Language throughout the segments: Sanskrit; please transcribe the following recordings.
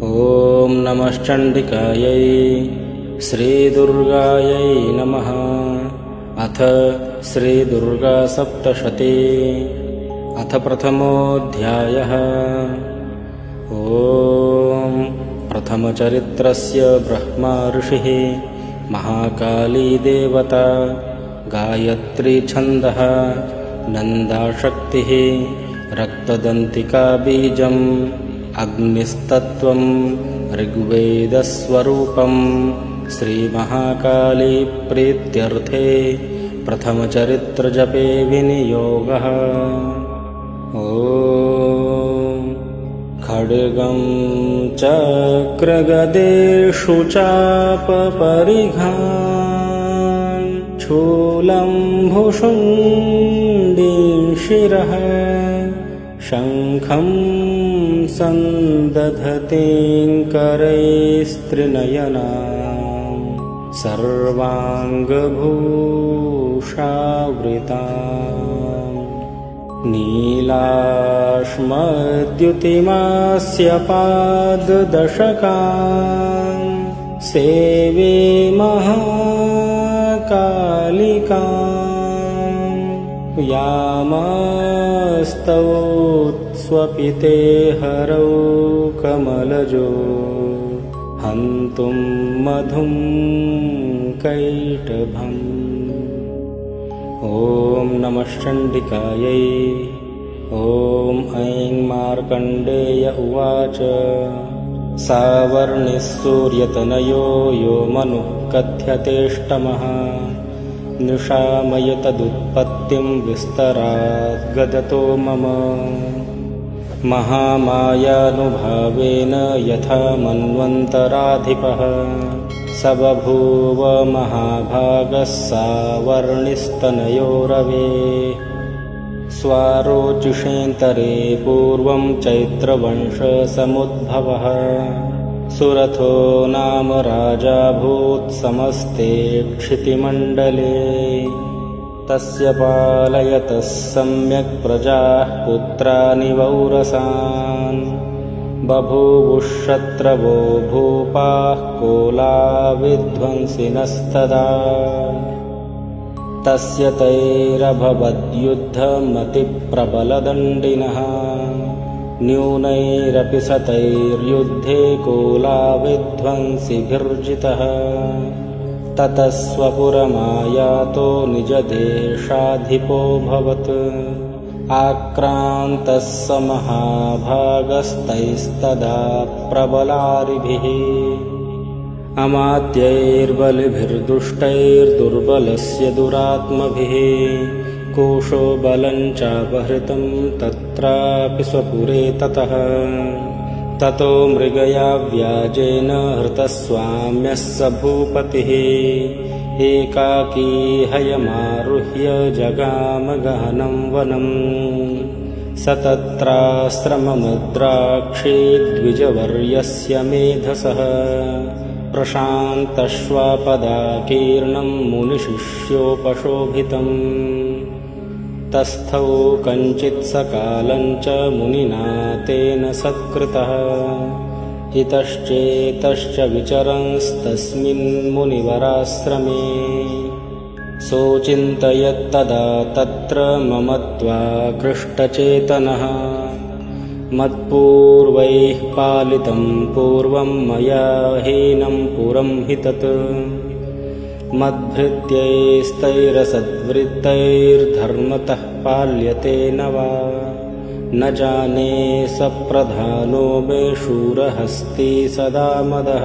ॐ नमश्चण्डिकायै श्रीदुर्गायै नमः। अथ श्रीदुर्गासप्तशती। अथ प्रथमोऽध्यायः। ॐ प्रथमचरित्रस्य ब्रह्मा ऋषिः, महाकाली देवता, गायत्री छन्दः, नन्दाशक्तिः, रक्तदन्तिका बीजम्, अग्निस्तत्त्वं, ऋग्वेदस्वरूपं। श्रीमहाकाली प्रीत्यर्थे प्रथमचरित्रजपे विनियोगः। ॐ खड्गं चक्रगदेषु चापपरिघान्, शूलं भुशुण्डीं शिरः, शङ्खं सन्दधतीं करैस्त्रिनयनां, सर्वाङ्गभूषावृतां। नीलाश्मद्युतिमास्य पाददशकां, सेवे महाकालिकां, यामस्तौ स्वपिते हरौ कमलजो, हन्तुं मधुं कैटभम्। ॐ नमश्चण्डिकायै। ॐ ऐं मार्कण्डेय उवाच। सावर्णिः सूर्यतनयो यो मनुः कथ्यतेष्टमः, निशामय तदुत्पत्तिं विस्तराद्गदतो मम। महामायानुभावेन यथा मन्वन्तराधिपः, स बभूव महाभागः सावर्णिस्तनयो रवेः। स्वारोचिषेऽन्तरे पूर्वं चैत्रवंशसमुद्भवः, सुरथो नाम राजाभूत् समस्ते क्षितिमण्डले। तस्य पालयतः सम्यक् प्रजाः पुत्राणि वौरसान्, बभूवुः भूपाः कोलाविध्वंसिनस्तदा। तस्य तैरभवद्युद्धमतिप्रबलदण्डिनः, न्यूनैरपि सतैर्युद्धे कोलाविध्वंसिभिर्जितः। ततः स्वपुरमायातो निजदेशाधिपोऽभवत्, आक्रान्तः स महाभागस्तैस्तदा प्रबलारिभिः। अमात्यैर्बलिभिर्दुष्टैर्दुर्बलस्य दुरात्मभिः, कोशो बलं चापहृतं तत्रापि स्वपुरे ततः। ततो मृगया व्याजेन हृतस्वाम्यः स भूपतिः, एकाकी हयमारुह्य जगाम गहनं वनम्। स तत्राश्रममुद्राक्षे द्विजवर्यस्य मेधसः, प्रशान्तश्वापदाकीर्णं मुनिशिष्योपशोभितम्। तस्थौ कञ्चित्सकालं च मुनिना तेन सत्कृतः, इतश्चेतश्च विचरंस्तस्मिन् मुनिवराश्रमे। सोचिन्तयत्तदा तत्र ममत्वाकृष्टचेतनः, मत्पूर्वैः पालितं पूर्वं मया हीनं पुरं हि तत्। मद्भृत्यैस्तैरसद्वृत्तैर्धर्मतः पाल्यते न वा, न जाने स प्रधानो मे शूरहस्ती सदा मदः।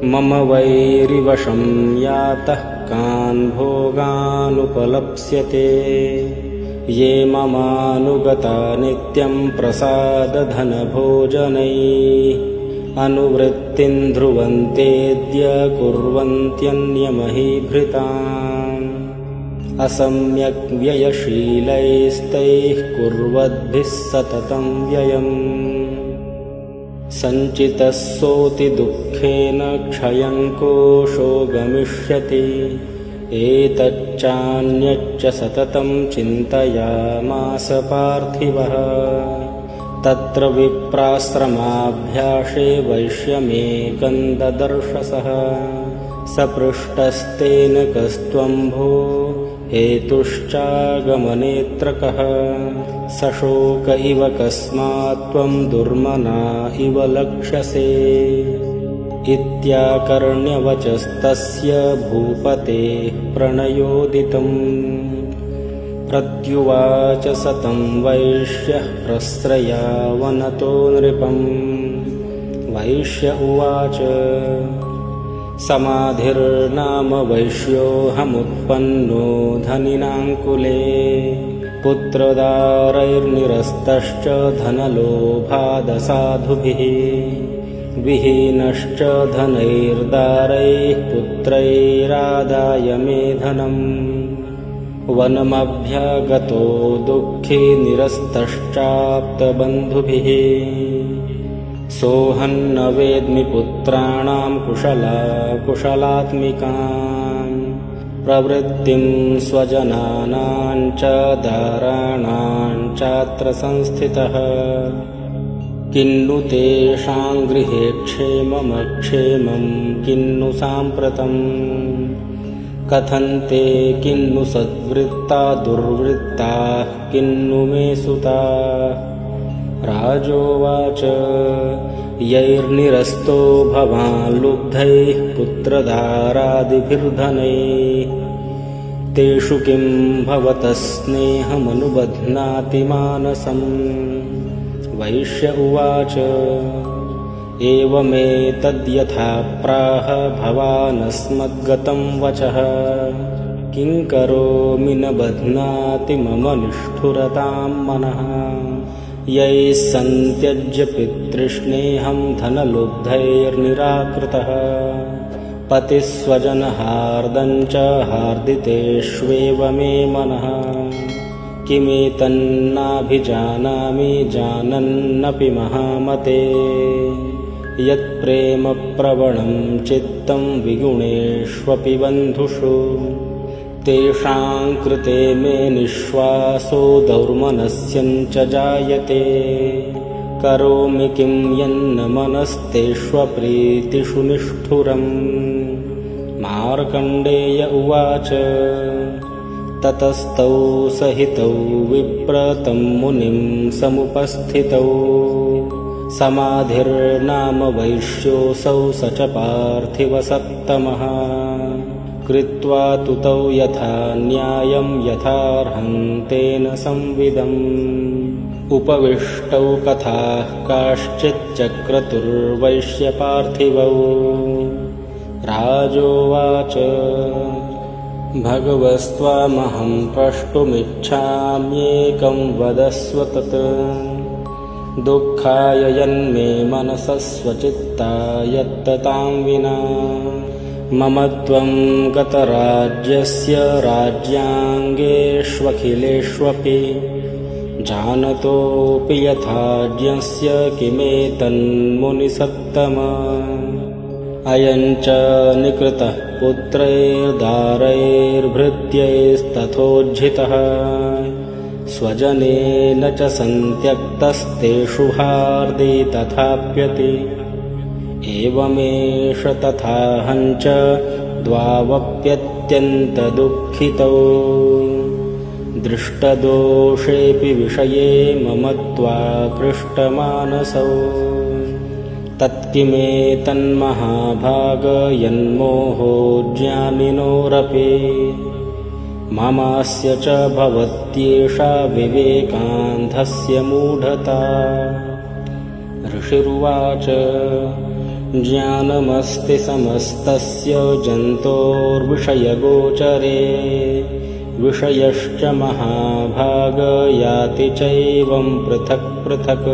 मम वैरिवशं यातः कान् भोगानुपलप्स्यते, ये ममानुगता नित्यं प्रसादधनभोजनैः। अनुवृत्तिं ध्रुवन्तेऽद्य कुर्वन्त्यन्यमहीभृताम्, असम्यक् व्ययशीलैस्तैः कुर्वद्भिः सततं व्ययम्। सञ्चितः सोऽति दुःखेन क्षयं कोशो गमिष्यति, एतच्चान्यच्च सततं चिन्तयामास पार्थिवः। तत्र विप्राश्रमाभ्यासे वैश्यमेकं ददर्शसः। सपृष्टस्तेन कस्त्वं भो हेतुश्चागमनेऽत्र कः। सशोक इव कस्मात् त्वं दुर्मना इव लक्ष्यसे। इत्याकर्ण्यवचस्तस्य भूपतेः प्रणयोदितम्। प्रत्युवाच सतं वैश्यः प्रस्रयावनतो नृपम्। वैश्य उवाच समाधिर्नाम वैश्योऽहमुत्पन्नो धनिनां कुले। पुत्रदारैर्निरस्तश्च धनलोभादसाधुभिः। विहीनश्च धनैर्दारैः पुत्रैरादाय मे धनम्। वनमभ्यागतो दुःखी निरस्तश्चाप्तबन्धुभिः। सोऽहं न वेद्मि पुत्राणां कुशलात्मिकां। प्रवृत्तिं स्वजनानां च दाराणां चात्र संस्थितः। किन्नु तेषां गृहे क्षेममक्षेमं किन्नु साम्प्रतम्। कथन्ते किन्नु सद्वृत्ता दुर्वृत्ताः किन्नु मे सुताः। राजोवाच यैर्निरस्तो भवान् लुब्धैः पुत्रधारादिभिर्धनैः। तेषु किं भवतः स्नेहमनुबध्नाति मानसम्। वैश्य उवाच एवमेतद्यथा प्राह भवानस्मद्गतं वचः। किं करोमि न बध्नाति मम निष्ठुरतां मनः। यैः सन्त्यज्य पितृष्णेऽहं धनलुब्धैर्निराकृतः। पतिस्वजनहार्दं च हार्दितेष्वेव मे मनः। किमेतन्नाभिजानामि जानन्नपि महामते। यत्प्रेमप्रवणं चित्तं विगुणेष्वपि बन्धुषु। तेषां कृते मे निःश्वासो दौर्मनस्यं च जायते। करोमि किं यन्न मनस्तेष्वप्रीतिषु निष्ठुरम्। मार्कण्डेय उवाच ततस्तौ सहितौ विप्रतं मुनिं समुपस्थितौ। समाधिर्नाम वैश्योऽसौ स च पार्थिवसत्तमः। कृत्वा तुतौ यथा न्यायं यथार्हं तेन संविदम्। उपविष्टौ कथाः काश्चिच्चक्रतुर्वैश्यपार्थिवौ। राजोवाच भगवस्त्वामहं प्रष्टुमिच्छाम्येकं वदस्व तत्। दुःखाय यन्मे मनसः स्वचित्तायत्ततां विना। मम त्वं गतराज्यस्य राज्याङ्गेष्वखिलेष्वपि। जानतोऽपि यथाज्ञस्य किमेतन्मुनिसत्तम। अयं च निकृतः पुत्रैर्दारैर्भृत्यैस्तथोज्झितः। स्वजनेन च सन्त्यक्तस्तेषु हार्दि तथाप्यति। एवमेष तथाहं च द्वावप्यत्यन्तदुःखितौ। दृष्टदोषेऽपि विषये मम त्वाकृष्टमानसौ। तत्किमेतन्महाभाग यन्मोहो ज्ञानिनोरपि। ममास्य च भवत्येषा विवेकान्धस्य मूढता। ऋषिरुवाच ज्ञानमस्ति समस्तस्य जन्तोर्विषयगोचरे। विषयश्च महाभाग याति चैवं पृथक् पृथक्।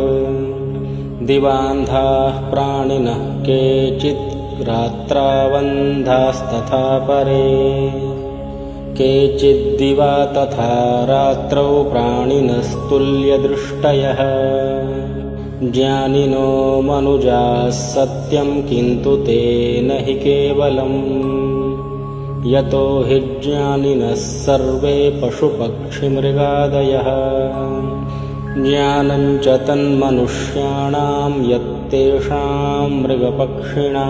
दिवान्धाः प्राणिनः केचित् रात्रावन्धास्तथा परे। केचिद्दिवा तथा रात्रौ प्राणिनस्तुल्यदृष्टयः। ज्ञानिनो मनुजाः सत्यं किन्तु ते न हि केवलम्। यतो हि ज्ञानिनः सर्वे पशुपक्षिमृगादयः। ज्ञानं च तन्मनुष्याणां यत्तेषां मृगपक्षिणां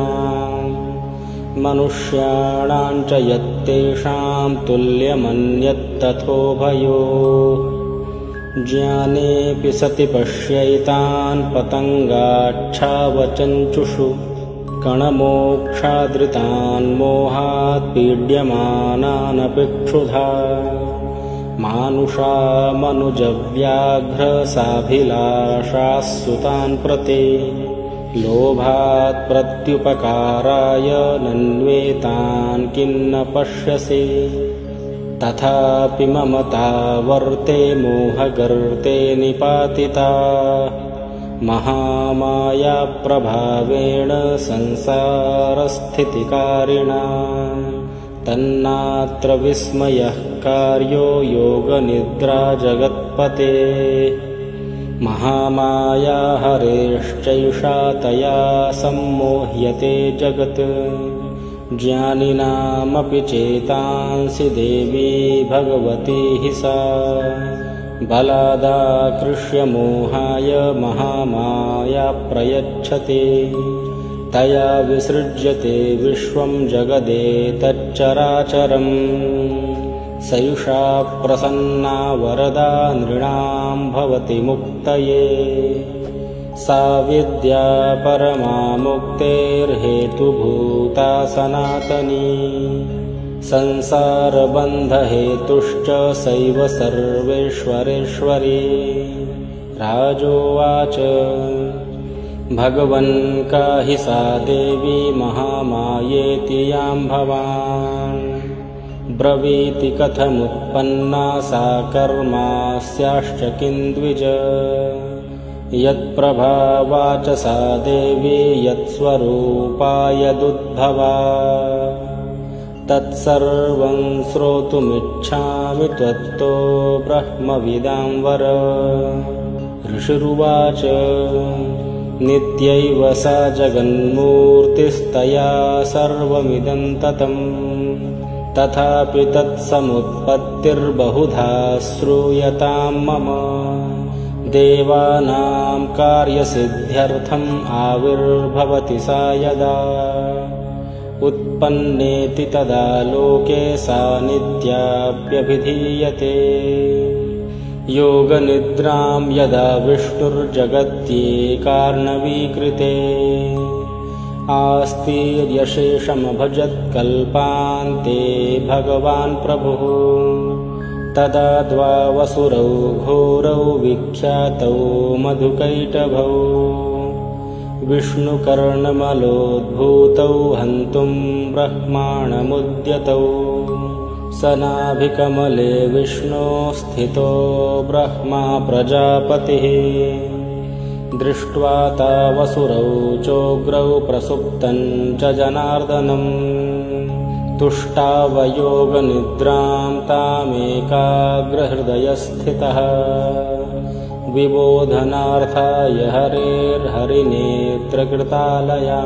मनुष्याणां च यत्तेषां तुल्यमन्यत्तथोभयोः ज्ञानेऽपि सति पश्यैतान् पतङ्गाच्छावचञ्चुषु कणमोक्षादृतान् मोहात् पीड्यमानानपि क्षुधा मानुषा मनुजव्याघ्रसाभिलाषाः सुतान् प्रति लोभात् प्रत्युपकाराय नन्वेतान् किन्न पश्यसि तथापि ममता वर्ते मोहगर्ते निपातिता महामाया प्रभावेण संसारस्थितिकारिणा तन्नात्र विस्मयः कार्यो योगनिद्रा जगत्पते महामाया हरेश्चैषा तया सम्मोह्यते जगत् ज्ञानिनामपि चेतांसि देवी भगवती हि सा बलादाकृष्य मोहाय महामाया प्रयच्छति तया विसृज्यते विश्वं जगदेतच्चराचरम् सैषा प्रसन्ना वरदा नृणां भवति मुक्तये सा विद्या परमा मुक्तेर्हेतुभूता सनातनी संसारबन्धहेतुश्च सैव सर्वेश्वरेश्वरी राजोवाच भगवन् का हि सा देवी महामायेति यां भवान् ब्रवीति कथमुत्पन्ना सा कर्मास्याश्च किं द्विज यत्प्रभावा च सा देवी यत्स्वरूपा यदुद्भवा तत्सर्वं श्रोतुमिच्छामि त्वत्तो ब्रह्मविदां वर ऋषिरुवाच नित्यैव सा जगन्मूर्तिस्तया सर्वमिदं ततं तथापि तत्समुत्पत्तिर्बहुधा श्रूयतां मम देवानां कार्यसिद्ध्यर्थम् आविर्भवति सा यदा उत्पन्नेति तदा लोके सा नित्याप्यभिधीयते योगनिद्रां यदा विष्णुर्जगत्येकार्णवीकृते आस्तीर्यशेषमभजत्कल्पान्ते भगवान् प्रभुः तदा द्वावसुरौ घोरौ विख्यातौ मधुकैटभौ विष्णुकर्णमलोद्भूतौ हन्तुं ब्रह्माणमुद्यतौ सनाभिकमले विष्णो स्थितो ब्रह्मा प्रजापतिः दृष्ट्वा तावसुरौ चोग्रौ प्रसुप्तं च जनार्दनम् तुष्टावयोगनिद्रां तामेकाग्रहृदयस्थितः विबोधनार्थाय हरेर्हरिनेत्रकृतालया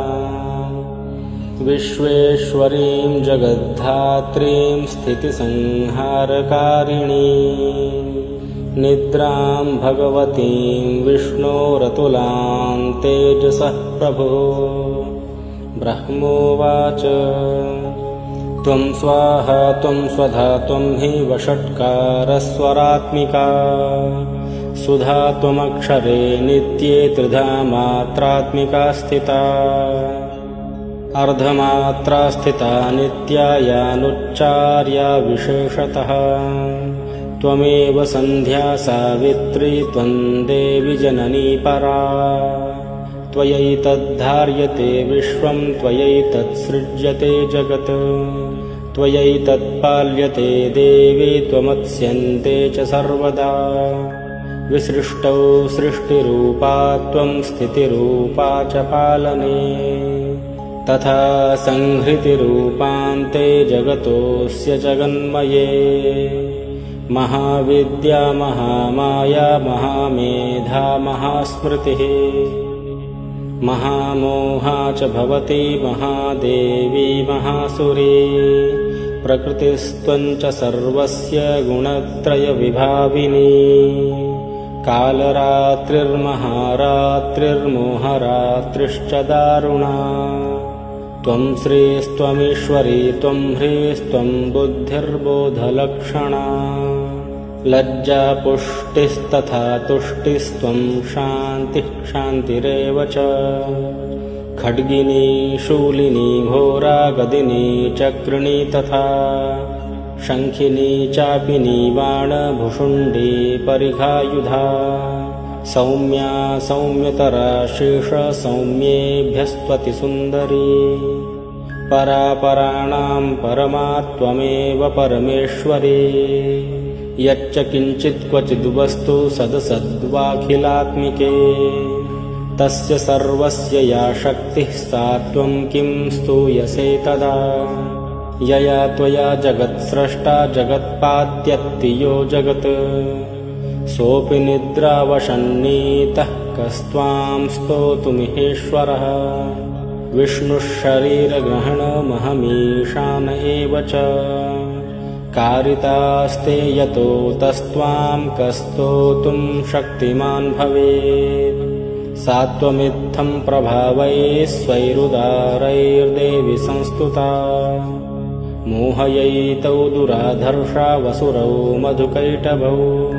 विश्वेश्वरीं जगद्धात्रीं स्थितिसंहारकारिणीं निद्रां भगवतीं विष्णोरतुलां तेजसः प्रभो ब्रह्मोवाच त्वं स्वाहा त्वं स्वधा त्वं हि वषट्कारस्वरात्मिका सुधा त्वमक्षरे नित्ये त्रिधा मात्रात्मिका स्थिता अर्धमात्रा स्थिता नित्यायानुच्चार्या विशेषतः त्वमेव सन्ध्या सावित्री त्वं देवि जननी परा त्वयैतद्धार्यते विश्वं त्वयैतत्सृज्यते जगत् त्वयैतत्पाल्यते देवी त्वमत्स्यन्ते च सर्वदा विसृष्टौ सृष्टिरूपा त्वं स्थितिरूपा च पालने तथा संहृतिरूपान्ते जगतोऽस्य जगन्मये महाविद्या महामाया महामेधा महास्मृतिः महामोहा च भवति महादेवी महासुरी प्रकृतिस्त्वं च सर्वस्य गुणत्रयविभाविनी कालरात्रिर्महारात्रिर्मोहरात्रिश्च दारुणा। त्वं श्रीस्त्वमीश्वरी त्वं ह्रीस्त्वं बुद्धिर्बोधलक्षणा। लज्जा पुष्टिस्तथा तुष्टिस्त्वं शान्तिः शान्तिरेव च। खड्गिनी शूलिनी घोरा गदिनी चक्रिणी तथा शङ्खिनी चापिनी बाणभुषुण्डी परिघायुधा। सौम्या सौम्यतरा शेष सौम्येभ्यस्त्वति सुन्दरी। परापराणां परमा त्वमेव परमेश्वरी। यच्च किञ्चित् क्वचिद्वस्तु सदसद्वाखिलात्मिके तस्य सर्वस्य या शक्तिः सा त्वं किं स्तूयसे तदा। यया त्वया जगत्स्रष्टा जगत्पात्यत्ति यो जगत् सोऽपि निद्रावशन्नीतः कस्त्वां स्तोतुमिहेश्वरः। विष्णुः शरीरग्रहणमहमीशान एव च। कारितास्ते यतो तस्त्वां कस्तोतुं शक्तिमान् भवेत्। सा त्वमित्थं प्रभावैः स्वैरुदारैर्देवि संस्तुता। मोहयैतौ दुराधर्षा वसुरौ मधुकैटभौ।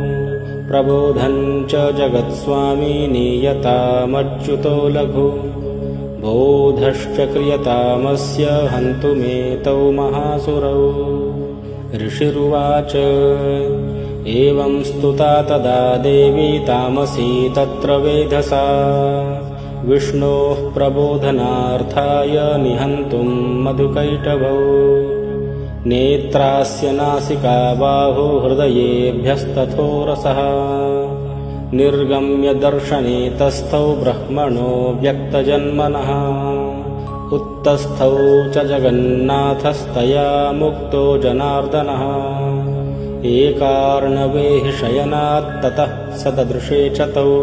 प्रबोधं च जगत्स्वामी नीयतामच्युतो लघु। बोधश्च क्रियतामस्य हन्तुमेतौ महासुरौ। ऋषिरुवाच एवं स्तुता तदा देवी तामसी तत्र वेधसा। विष्णोः प्रबोधनार्थाय निहन्तुं मधुकैटभौ। नेत्रास्य नासिका बाहु हृदयेभ्यस्तथोरसः। निर्गम्य दर्शने तस्थौ ब्रह्मणो व्यक्तजन्मनः। उत्तस्थौ च जगन्नाथस्तया मुक्तो जनार्दनः। एकार्णवे हि शयनात्ततः स ददृशे च तौ।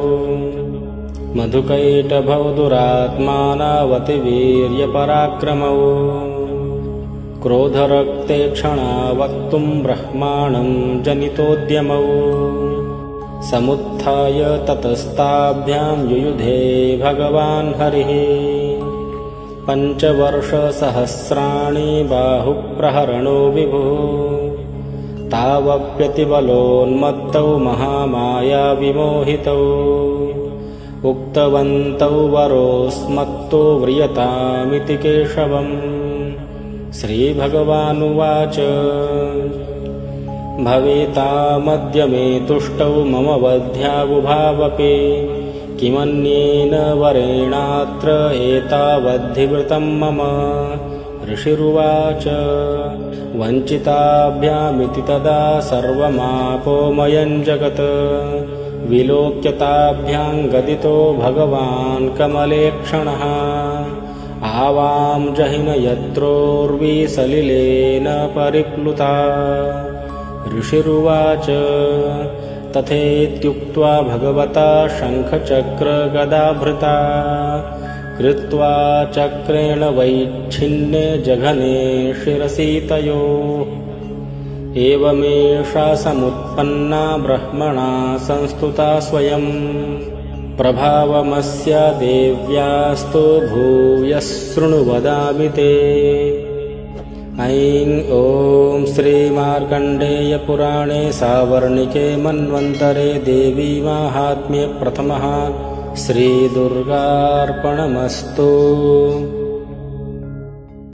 मधुकैटभौ दुरात्मानावतिवीर्यपराक्रमौ। क्रोधरक्ते क्षणा वक्तुं ब्रह्माणं जनितोद्यमौ। समुत्थाय ततस्ताभ्यां युयुधे भगवान् हरिः। पञ्चवर्षसहस्राणि बाहुप्रहरणो विभुः। तावप्यतिबलोन्मत्तौ महामाया विमोहितौ। उक्तवन्तौ वरोऽस्मत्तो व्रियतामिति केशवम्। श्रीभगवानुवाच भवेतामद्य मे तुष्टौ मम वध्यावुभावपि। किमन्येन वरेणात्र एतावद्धिवृतं मम। ऋषिरुवाच वञ्चिताभ्यामिति तदा सर्वमापोमयं जगत्। विलोक्यताभ्यां गदितो भगवान् कमलेक्षणः। आवां जहिन यत्रोर्विसलिलेन परिप्लुता। ऋषिरुवाच तथेत्युक्त्वा भगवता शङ्खचक्रगदाभृता। कृत्वा चक्रेण वैच्छिन्ने जघने शिरसि तयोः। एवमेषा समुत्पन्ना ब्रह्मणा संस्तुता स्वयं। प्रभावमस्या देव्यास्तु भूयः शृणु वदामि ते। ऐं ॐ श्रीमार्कण्डेयपुराणे सावर्णिके मन्वन्तरे देवी माहात्म्ये प्रथमः श्रीदुर्गार्पणमस्तु।